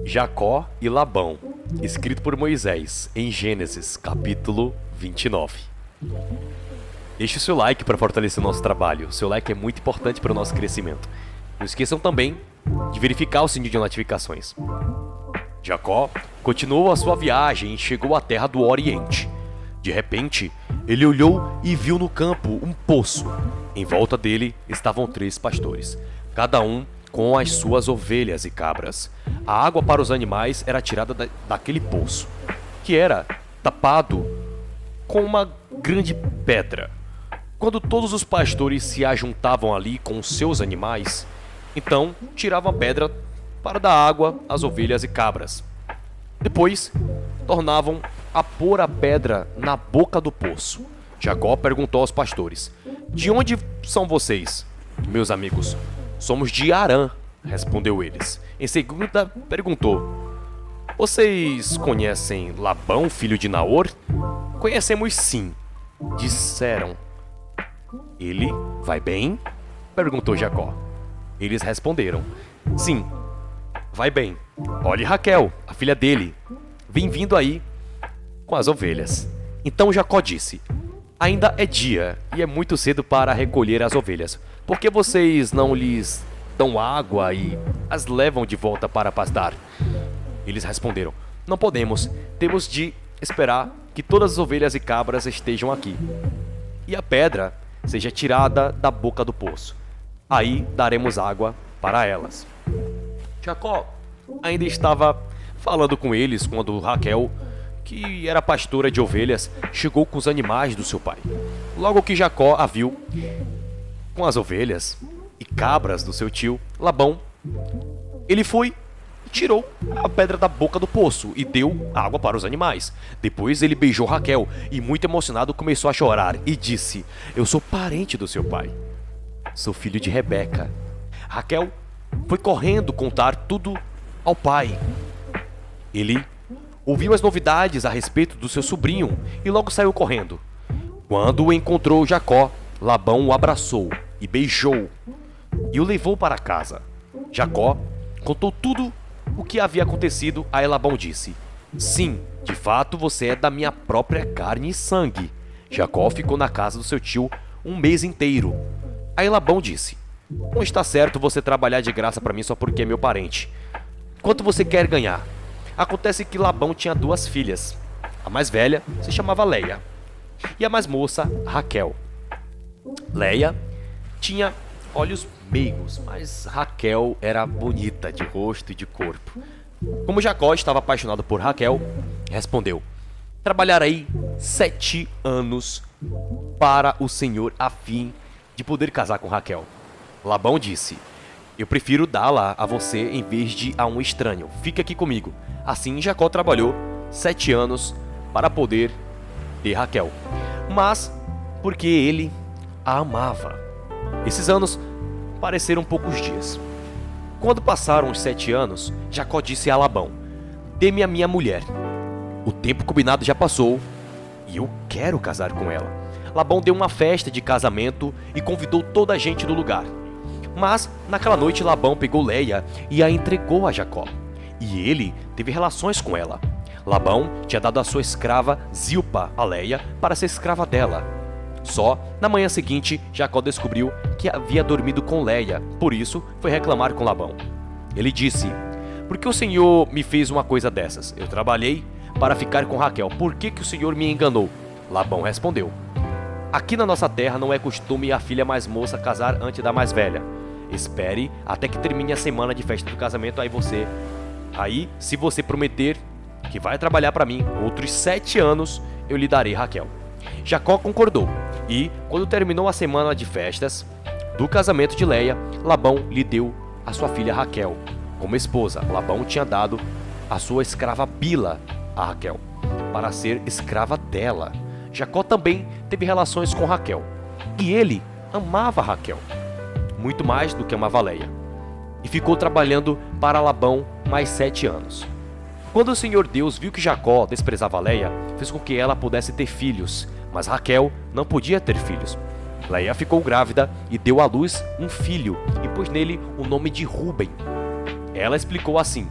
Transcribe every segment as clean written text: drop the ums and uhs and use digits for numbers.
Jacó e Labão, escrito por Moisés em Gênesis, capítulo 29. Deixe o seu like para fortalecer o nosso trabalho. O seu like é muito importante para o nosso crescimento. Não esqueçam também de verificar o sininho de notificações. Jacó continuou a sua viagem e chegou à terra do Oriente. De repente, ele olhou e viu no campo um poço. Em volta dele estavam 3 pastores, cada um com as suas ovelhas e cabras. A água para os animais era tirada daquele poço, que era tapado com uma grande pedra. Quando todos os pastores se ajuntavam ali com os seus animais, então tiravam a pedra para dar água às ovelhas e cabras. Depois, tornavam a pôr a pedra na boca do poço. Jacó perguntou aos pastores: "De onde são vocês, meus amigos?" "Somos de Harã", respondeu eles. Em seguida, perguntou: "Vocês conhecem Labão, filho de Naor?" "Conhecemos sim", disseram. "Ele vai bem?" perguntou Jacó. Eles responderam: "Sim, vai bem. Olhe Raquel, a filha dele, vem vindo aí com as ovelhas." Então Jacó disse: "Ainda é dia e é muito cedo para recolher as ovelhas. Por que vocês não lhes dão água e as levam de volta para pastar?" Eles responderam: "Não podemos. Temos de esperar que todas as ovelhas e cabras estejam aqui e a pedra seja tirada da boca do poço. Aí daremos água para elas." Jacó ainda estava falando com eles quando Raquel, que era pastora de ovelhas, chegou com os animais do seu pai. Logo que Jacó a viu com as ovelhas e cabras do seu tio Labão, ele foi e tirou a pedra da boca do poço e deu água para os animais. Depois ele beijou Raquel e, muito emocionado, começou a chorar e disse: "Eu sou parente do seu pai. Sou filho de Rebeca." Raquel foi correndo contar tudo ao pai. Ele ouviu as novidades a respeito do seu sobrinho e logo saiu correndo. Quando o encontrou Jacó, Labão o abraçou e beijou e o levou para casa. Jacó contou tudo o que havia acontecido. Aí Labão disse: "Sim, de fato você é da minha própria carne e sangue." Jacó ficou na casa do seu tio um mês inteiro. Aí Labão disse: "Não está certo você trabalhar de graça para mim só porque é meu parente. Quanto você quer ganhar?" Acontece que Labão tinha 2 filhas. A mais velha se chamava Leia e a mais moça, Raquel. Leia tinha olhos meigos, mas Raquel era bonita de rosto e de corpo. Como Jacó estava apaixonado por Raquel, respondeu: "Trabalharei 7 anos para o Senhor a fim de poder casar com Raquel." Labão disse: "Eu prefiro dá-la a você em vez de a um estranho. Fique aqui comigo." Assim Jacó trabalhou 7 anos para poder ter Raquel, mas porque ele a amava. Esses anos pareceram poucos dias. Quando passaram os 7 anos, Jacó disse a Labão: "Dê-me a minha mulher. O tempo combinado já passou e eu quero casar com ela." Labão deu uma festa de casamento e convidou toda a gente do lugar. Mas naquela noite Labão pegou Leia e a entregou a Jacó, e ele teve relações com ela. Labão tinha dado a sua escrava Zilpa a Leia para ser escrava dela. Só na manhã seguinte, Jacó descobriu que havia dormido com Leia, por isso foi reclamar com Labão. Ele disse: "Por que o Senhor me fez uma coisa dessas? Eu trabalhei para ficar com Raquel. Por que o Senhor me enganou?" Labão respondeu: "Aqui na nossa terra não é costume a filha mais moça casar antes da mais velha. Espere até que termine a semana de festa do casamento, Aí, se você prometer que vai trabalhar para mim outros 7 anos, eu lhe darei Raquel." Jacó concordou, e quando terminou a semana de festas do casamento de Leia, Labão lhe deu a sua filha Raquel como esposa. Labão tinha dado a sua escrava Bila a Raquel para ser escrava dela. Jacó também teve relações com Raquel, e ele amava Raquel muito mais do que amava Leia, e ficou trabalhando para Labão mais 7 anos. Quando o Senhor Deus viu que Jacó desprezava Leia, fez com que ela pudesse ter filhos, mas Raquel não podia ter filhos. Leia ficou grávida e deu à luz um filho e pôs nele o nome de Ruben. Ela explicou assim: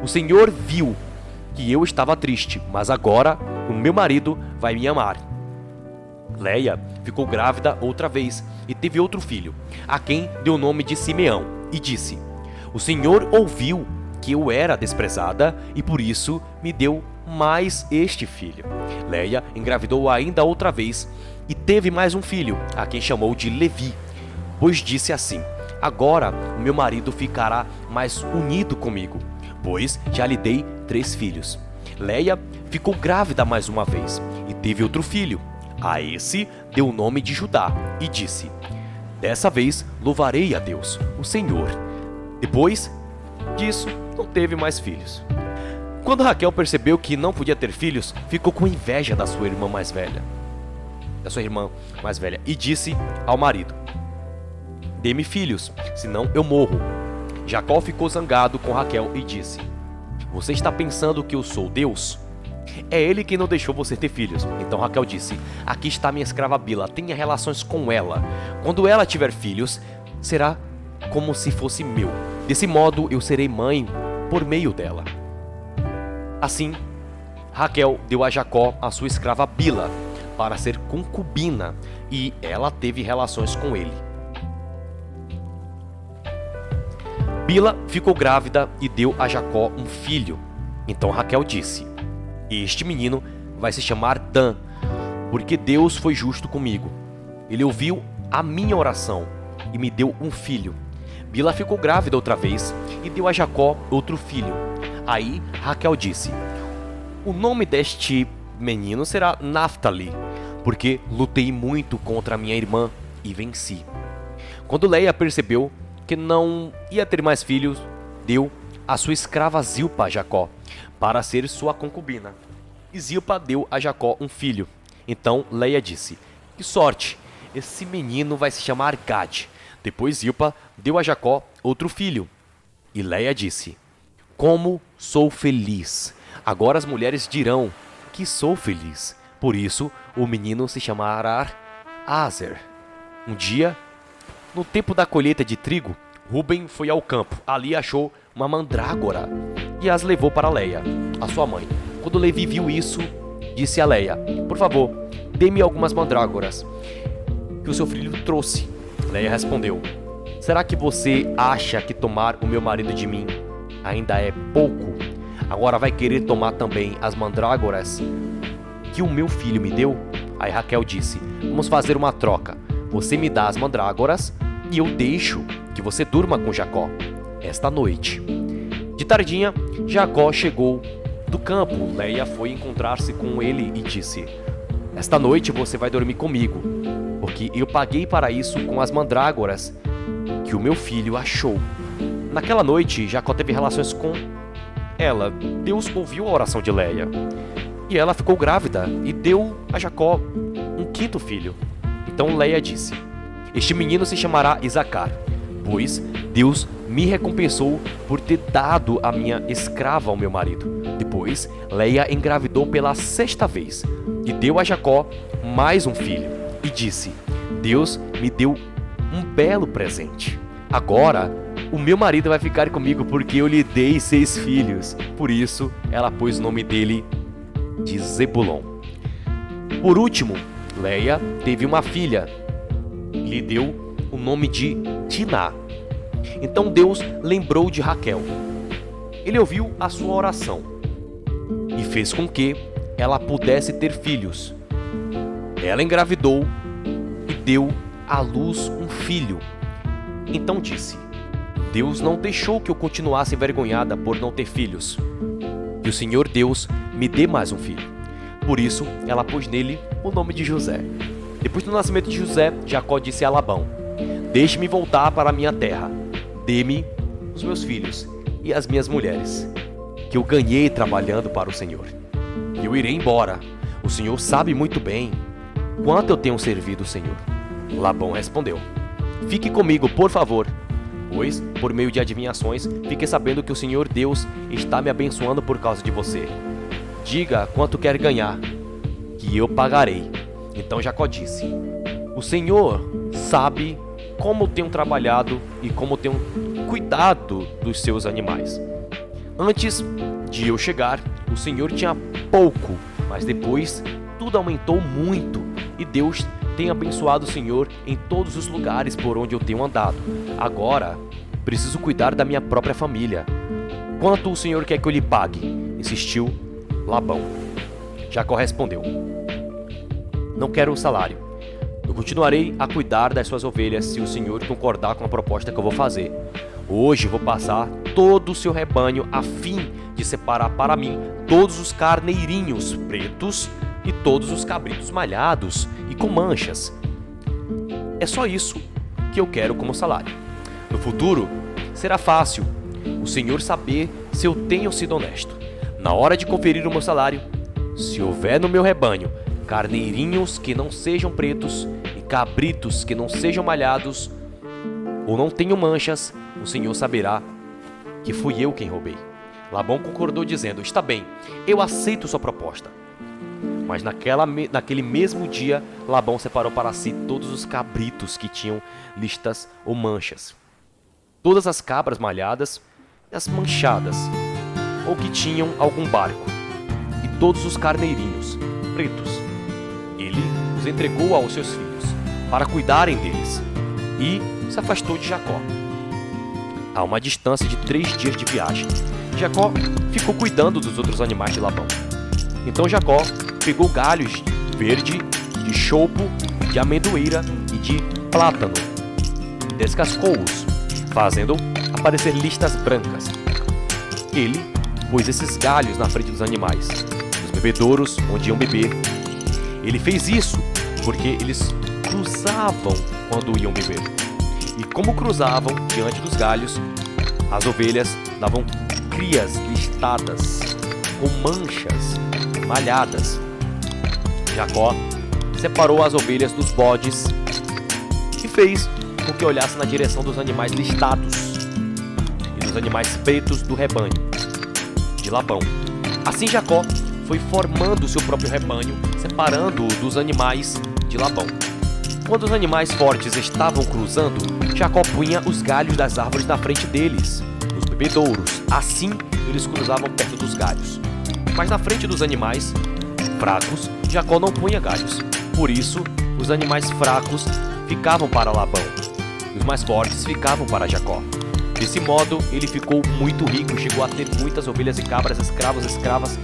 O Senhor viu que eu estava triste, mas agora o meu marido vai me amar. Leia ficou grávida outra vez e teve outro filho, a quem deu o nome de Simeão, e disse: O Senhor ouviu que eu era desprezada e por isso me deu mais este filho. Leia engravidou ainda outra vez e teve mais um filho, a quem chamou de Levi, pois disse assim: Agora o meu marido ficará mais unido comigo, pois já lhe dei 3 filhos. Leia ficou grávida mais uma vez e teve outro filho. A esse deu o nome de Judá e disse: Dessa vez louvarei a Deus, o Senhor. Depois disso, não teve mais filhos. Quando Raquel percebeu que não podia ter filhos, ficou com inveja da sua irmã mais velha. E disse ao marido: Dê-me filhos, senão eu morro. Jacó ficou zangado com Raquel e disse: Você está pensando que eu sou Deus? É ele quem não deixou você ter filhos. Então Raquel disse: Aqui está minha escrava Bila, tenha relações com ela. Quando ela tiver filhos, será como se fosse meu. Desse modo eu serei mãe por meio dela. Assim, Raquel deu a Jacó a sua escrava Bila para ser concubina, e ela teve relações com ele. Bila ficou grávida e deu a Jacó um filho. Então Raquel disse: Este menino vai se chamar Dan, porque Deus foi justo comigo. Ele ouviu a minha oração e me deu um filho. Bila ficou grávida outra vez e deu a Jacó outro filho. Aí Raquel disse: O nome deste menino será Naftali, porque lutei muito contra minha irmã e venci. Quando Leia percebeu que não ia ter mais filhos, deu a sua escrava Zilpa a Jacó para ser sua concubina. E Zilpa deu a Jacó um filho. Então Leia disse: Que sorte! Esse menino vai se chamar Gad. Depois Zilpa deu a Jacó outro filho. E Leia disse: Como sou feliz! Agora as mulheres dirão que sou feliz. Por isso o menino se chamará Aser. Um dia, no tempo da colheita de trigo, Ruben foi ao campo. Ali achou uma mandrágora e as levou para Leia, a sua mãe. Quando Levi viu isso, disse a Leia: Por favor, dê-me algumas mandrágoras que o seu filho trouxe. Leia respondeu: Será que você acha que tomar o meu marido de mim ainda é pouco? Agora vai querer tomar também as mandrágoras que o meu filho me deu? Aí Raquel disse: Vamos fazer uma troca. Você me dá as mandrágoras e eu deixo que você durma com Jacó esta noite. De tardinha, Jacó chegou do campo. Leia foi encontrar-se com ele e disse: Esta noite você vai dormir comigo, porque eu paguei para isso com as mandrágoras que o meu filho achou. Naquela noite, Jacó teve relações com ela. Deus ouviu a oração de Leia, e ela ficou grávida e deu a Jacó um 5º filho. Então Leia disse: Este menino se chamará Isacar, pois Deus me recompensou por ter dado a minha escrava ao meu marido. Depois, Leia engravidou pela 6ª vez e deu a Jacó mais um filho. E disse: Deus me deu um belo presente. Agora, o meu marido vai ficar comigo porque eu lhe dei 6 filhos. Por isso, ela pôs o nome dele de Zebulon. Por último, Leia teve uma filha. Lhe deu o nome de Diná. Então Deus lembrou de Raquel. Ele ouviu a sua oração e fez com que ela pudesse ter filhos. Ela engravidou e deu à luz um filho. Então disse: Deus não deixou que eu continuasse envergonhada por não ter filhos. Que o Senhor Deus me dê mais um filho. Por isso, ela pôs nele o nome de José. Depois do nascimento de José, Jacó disse a Labão: Deixe-me voltar para a minha terra. Dê-me os meus filhos e as minhas mulheres, que eu ganhei trabalhando para o Senhor. Eu irei embora. O Senhor sabe muito bem quanto eu tenho servido o Senhor. Labão respondeu: Fique comigo, por favor, pois, por meio de adivinhações, fiquei sabendo que o Senhor Deus está me abençoando por causa de você. Diga quanto quer ganhar, que eu pagarei. Então Jacó disse: O Senhor sabe como tenho trabalhado e como tenho cuidado dos seus animais. Antes de eu chegar, o Senhor tinha pouco, mas depois tudo aumentou muito e Deus tem abençoado o Senhor em todos os lugares por onde eu tenho andado. Agora, preciso cuidar da minha própria família. Quanto o Senhor quer que eu lhe pague? Insistiu Labão. Jacó respondeu: não quero o salário. Eu continuarei a cuidar das suas ovelhas se o Senhor concordar com a proposta que eu vou fazer. Hoje vou passar todo o seu rebanho a fim de separar para mim todos os carneirinhos pretos e todos os cabritos malhados e com manchas. É só isso que eu quero como salário. No futuro, será fácil o Senhor saber se eu tenho sido honesto. Na hora de conferir o meu salário, se houver no meu rebanho carneirinhos que não sejam pretos e cabritos que não sejam malhados ou não tenham manchas, o Senhor saberá que fui eu quem roubei. Labão concordou dizendo: está bem, eu aceito sua proposta. Mas naquele mesmo dia, Labão separou para si todos os cabritos que tinham listas ou manchas, todas as cabras malhadas e as manchadas, ou que tinham algum barco, e todos os carneirinhos pretos. Ele os entregou aos seus filhos, para cuidarem deles, e se afastou de Jacó, a uma distância de 3 dias de viagem. Jacó ficou cuidando dos outros animais de Labão. Então Jacó pegou galhos verde, de chopo, de amendoeira e de plátano, e descascou-os, fazendo aparecer listas brancas. Ele pôs esses galhos na frente dos animais, dos bebedouros onde iam beber. Ele fez isso porque eles cruzavam quando iam beber. E como cruzavam diante dos galhos, as ovelhas davam crias listadas, com manchas, malhadas. Jacó separou as ovelhas dos bodes e fez com que olhasse na direção dos animais listados e dos animais pretos do rebanho de Labão. Assim Jacó foi formando o seu próprio rebanho, separando-o dos animais de Labão. Quando os animais fortes estavam cruzando, Jacó punha os galhos das árvores na frente deles, nos bebedouros. Assim eles cruzavam perto dos galhos. Mas na frente dos animais fracos, Jacó não punha galhos. Por isso, os animais fracos ficavam para Labão, e os mais fortes ficavam para Jacó. Desse modo, ele ficou muito rico e chegou a ter muitas ovelhas e cabras, escravos, escravas,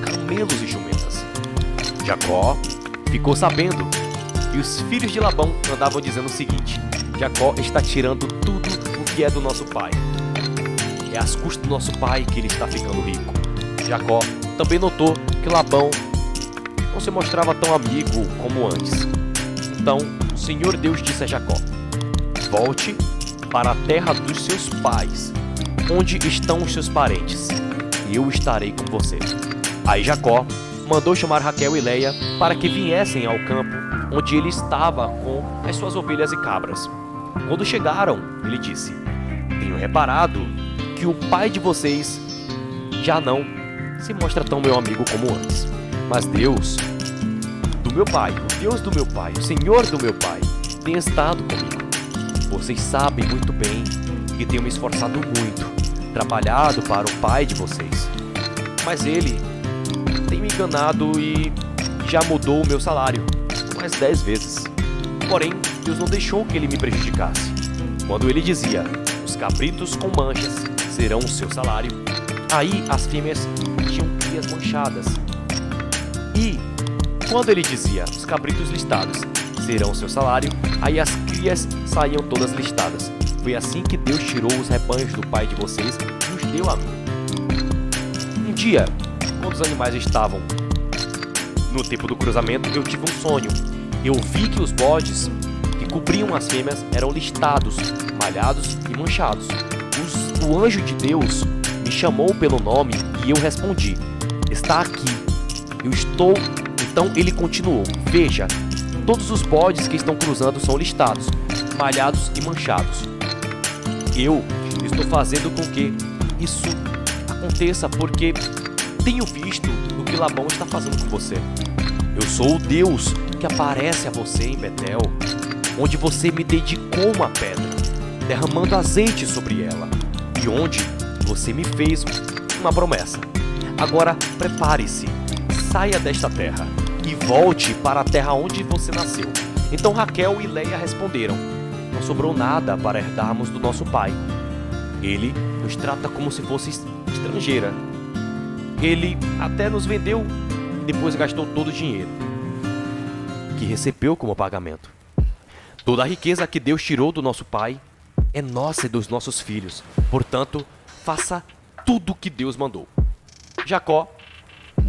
camelos e jumentas. Jacó ficou sabendo, e os filhos de Labão andavam dizendo o seguinte: Jacó está tirando tudo o que é do nosso pai. É às custas do nosso pai que ele está ficando rico. Jacó também notou que Labão não se mostrava tão amigo como antes. Então o Senhor Deus disse a Jacó: volte para a terra dos seus pais, onde estão os seus parentes, e eu estarei com você. Aí Jacó mandou chamar Raquel e Leia para que viessem ao campo onde ele estava com as suas ovelhas e cabras. Quando chegaram, ele disse: tenho reparado que o pai de vocês já não se mostra tão meu amigo como antes. Mas Deus do meu pai, o Deus do meu pai, o Senhor do meu pai, tem estado comigo. Vocês sabem muito bem que tenho me esforçado muito, trabalhado para o pai de vocês. Mas ele tem me enganado e já mudou o meu salário mais 10 vezes. Porém, Deus não deixou que ele me prejudicasse. Quando ele dizia: os cabritos com manchas serão o seu salário, aí as fêmeas tinham crias manchadas. E quando ele dizia: os cabritos listados serão o seu salário, aí as crias saíam todas listadas. Foi assim que Deus tirou os rebanhos do pai de vocês e os deu a mim. Um dia, quando os animais estavam no tempo do cruzamento, eu tive um sonho. Eu vi que os bodes que cobriam as fêmeas eram listados, malhados e manchados. O anjo de Deus me chamou pelo nome e eu respondi: está aqui, eu estou. Então ele continuou: veja, todos os bodes que estão cruzando são listados, malhados e manchados. Eu estou fazendo com que isso aconteça porque tenho visto o que Labão está fazendo com você. Eu sou o Deus que aparece a você em Betel, onde você me dedicou uma pedra, derramando azeite sobre ela, e onde você me fez uma promessa. Agora prepare-se, saia desta terra e volte para a terra onde você nasceu. Então Raquel e Leia responderam: não sobrou nada para herdarmos do nosso pai. Ele nos trata como se fosse estrangeira. Ele até nos vendeu e depois gastou todo o dinheiro que recebeu como pagamento. Toda a riqueza que Deus tirou do nosso pai é nossa e dos nossos filhos. Portanto, faça tudo o que Deus mandou. Jacó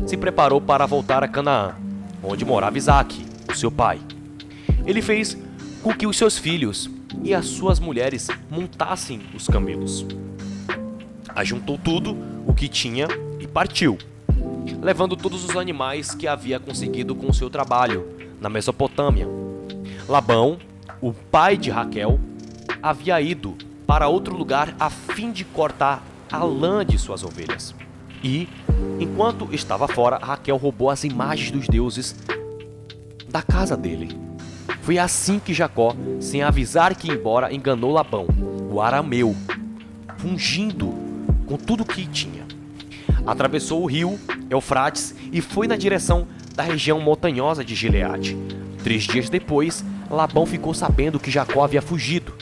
se preparou para voltar a Canaã, onde morava Isaque, o seu pai. Ele fez com que os seus filhos e as suas mulheres montassem os camelos. Ajuntou tudo o que tinha e partiu, levando todos os animais que havia conseguido com o seu trabalho na Mesopotâmia. Labão, o pai de Raquel, havia ido para outro lugar a fim de cortar a lã de suas ovelhas. E, enquanto estava fora, Raquel roubou as imagens dos deuses da casa dele. Foi assim que Jacó, sem avisar que ia embora, enganou Labão, o arameu, fungindo com tudo o que tinha. Atravessou o rio Eufrates e foi na direção da região montanhosa de Gileade. 3 dias depois, Labão ficou sabendo que Jacó havia fugido.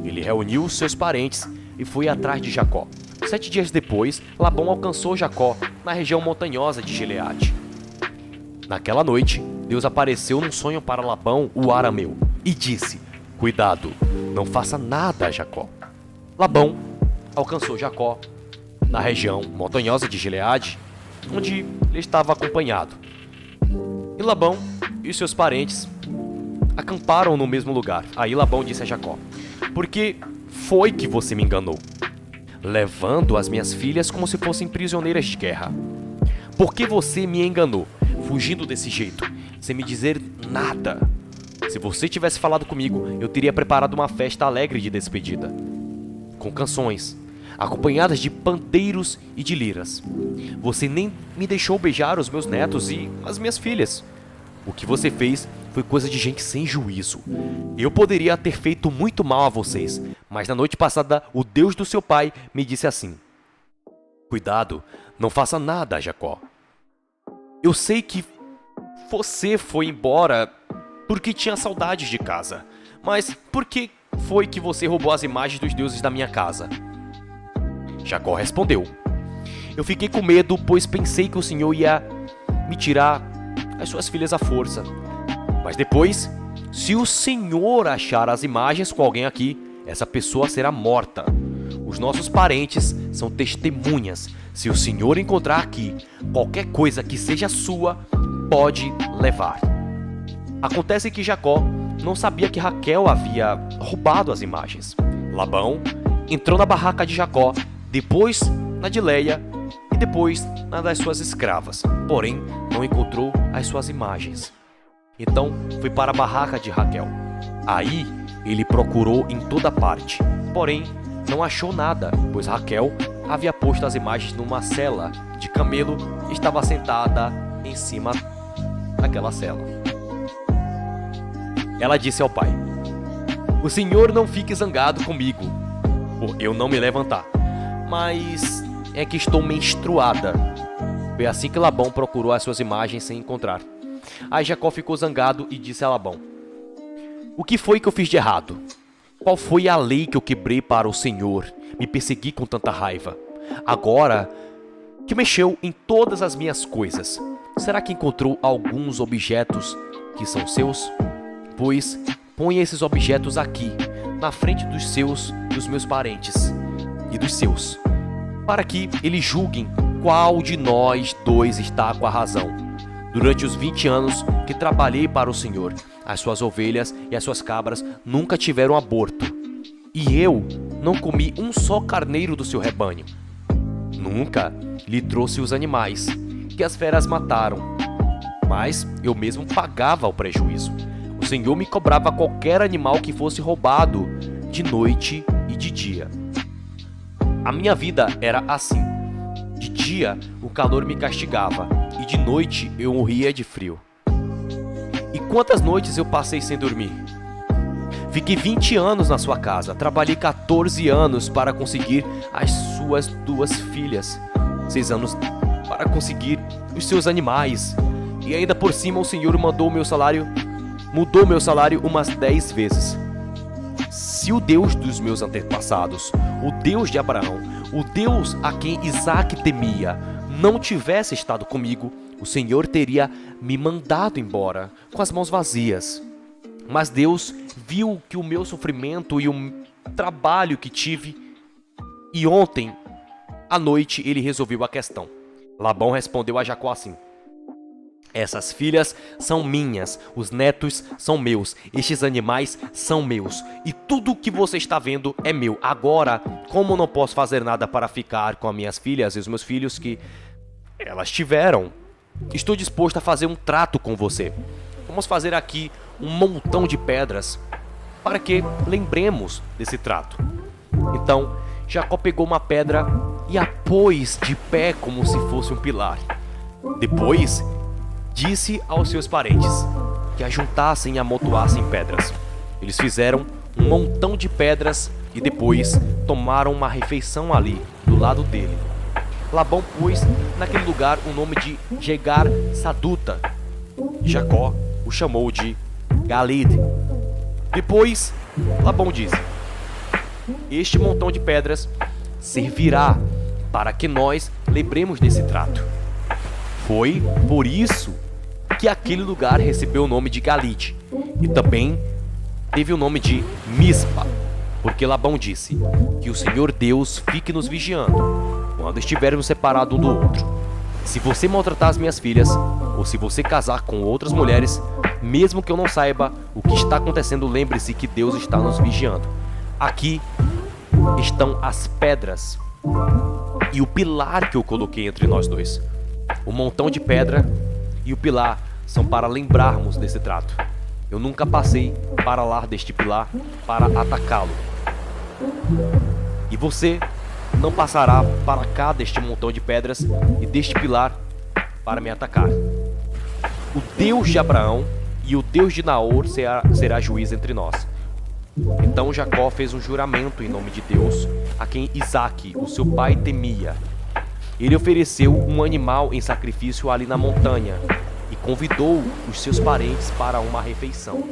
Ele reuniu seus parentes e foi atrás de Jacó. 7 dias depois, Labão alcançou Jacó na região montanhosa de Gileade. Naquela noite, Deus apareceu num sonho para Labão, o arameu, e disse: cuidado, não faça nada a Jacó. Labão alcançou Jacó na região montanhosa de Gileade, onde ele estava acompanhado. E Labão e seus parentes acamparam no mesmo lugar. Aí Labão disse a Jacó: por que foi que você me enganou, levando as minhas filhas como se fossem prisioneiras de guerra? Por que você me enganou, fugindo desse jeito, sem me dizer nada? Se você tivesse falado comigo, eu teria preparado uma festa alegre de despedida, com canções, acompanhadas de pandeiros e de liras. Você nem me deixou beijar os meus netos e as minhas filhas. O que você fez foi coisa de gente sem juízo. Eu poderia ter feito muito mal a vocês, mas na noite passada o Deus do seu pai me disse assim: cuidado, não faça nada, Jacó. Eu sei que você foi embora porque tinha saudades de casa, mas por que foi que você roubou as imagens dos deuses da minha casa? Jacó respondeu: eu fiquei com medo, pois pensei que o Senhor ia me tirar as suas filhas à força. Mas depois, se o Senhor achar as imagens com alguém aqui, essa pessoa será morta. Os nossos parentes são testemunhas. Se o Senhor encontrar aqui qualquer coisa que seja sua, pode levar. Acontece que Jacó não sabia que Raquel havia roubado as imagens. Labão entrou na barraca de Jacó, depois na de Leia e depois na das suas escravas, porém não encontrou as suas imagens. Então foi para a barraca de Raquel. Aí ele procurou em toda parte, porém não achou nada, pois Raquel havia posto as imagens numa sela de camelo e estava sentada em cima daquela sela. Ela disse ao pai: o Senhor não fique zangado comigo por eu não me levantar, mas é que estou menstruada. Foi assim que Labão procurou as suas imagens sem encontrar. Aí Jacó ficou zangado e disse a Labão: o que foi que eu fiz de errado? Qual foi a lei que eu quebrei para o Senhor me perseguir com tanta raiva? Agora que mexeu em todas as minhas coisas, será que encontrou alguns objetos que são seus? Pois põe esses objetos aqui, na frente dos meus parentes e dos seus, para que eles julguem qual de nós dois está com a razão. Durante os 20 anos que trabalhei para o Senhor, as suas ovelhas e as suas cabras nunca tiveram aborto, e eu não comi um só carneiro do seu rebanho. Nunca lhe trouxe os animais que as feras mataram, mas eu mesmo pagava o prejuízo. O Senhor me cobrava qualquer animal que fosse roubado de noite e de dia. A minha vida era assim. De dia o calor me castigava e de noite eu morria de frio. E quantas noites eu passei sem dormir? Fiquei 20 anos na sua casa, trabalhei 14 anos para conseguir as suas 2 filhas. 6 anos para conseguir os seus animais. E ainda por cima o Senhor mudou meu salário umas 10 vezes. Se o Deus dos meus antepassados, o Deus de Abraão, o Deus a quem Isaac temia, não tivesse estado comigo, o Senhor teria me mandado embora com as mãos vazias. Mas Deus viu que o meu sofrimento e o trabalho que tive, e ontem à noite ele resolveu a questão. Labão respondeu a Jacó assim: essas filhas são minhas, os netos são meus, estes animais são meus, e tudo o que você está vendo é meu. Agora, como não posso fazer nada para ficar com as minhas filhas e os meus filhos que elas tiveram, estou disposto a fazer um trato com você. Vamos fazer aqui um montão de pedras para que lembremos desse trato. Então, Jacó pegou uma pedra e a pôs de pé como se fosse um pilar. Depois, disse aos seus parentes que ajuntassem e amontoassem pedras. Eles fizeram um montão de pedras e depois tomaram uma refeição ali, do lado dele. Labão pôs naquele lugar o nome de Jegar Saduta. Jacó o chamou de Galide. Depois, Labão disse: este montão de pedras servirá para que nós lembremos desse trato. Foi por isso que aquele lugar recebeu o nome de Galide, e também teve o nome de Mispa, porque Labão disse: que o Senhor Deus fique nos vigiando quando estivermos separados um do outro. Se você maltratar as minhas filhas, ou se você casar com outras mulheres, mesmo que eu não saiba o que está acontecendo, lembre-se que Deus está nos vigiando. Aqui estão as pedras e o pilar que eu coloquei entre nós dois. O montão de pedra e o pilar são para lembrarmos desse trato. Eu nunca passei para lá deste pilar para atacá-lo. E você não passará para cá deste montão de pedras e deste pilar para me atacar. O Deus de Abraão e o Deus de Naor será juiz entre nós. Então Jacó fez um juramento em nome de Deus, a quem Isaque, o seu pai, temia. Ele ofereceu um animal em sacrifício ali na montanha e convidou os seus parentes para uma refeição.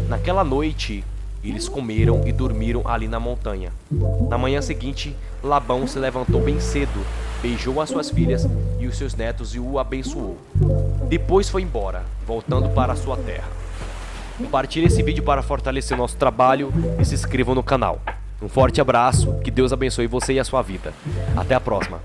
Naquela noite, eles comeram e dormiram ali na montanha. Na manhã seguinte, Labão se levantou bem cedo, beijou as suas filhas e os seus netos e o abençoou. Depois foi embora, voltando para a sua terra. Compartilhe esse vídeo para fortalecer o nosso trabalho e se inscreva no canal. Um forte abraço, que Deus abençoe você e a sua vida. Até a próxima.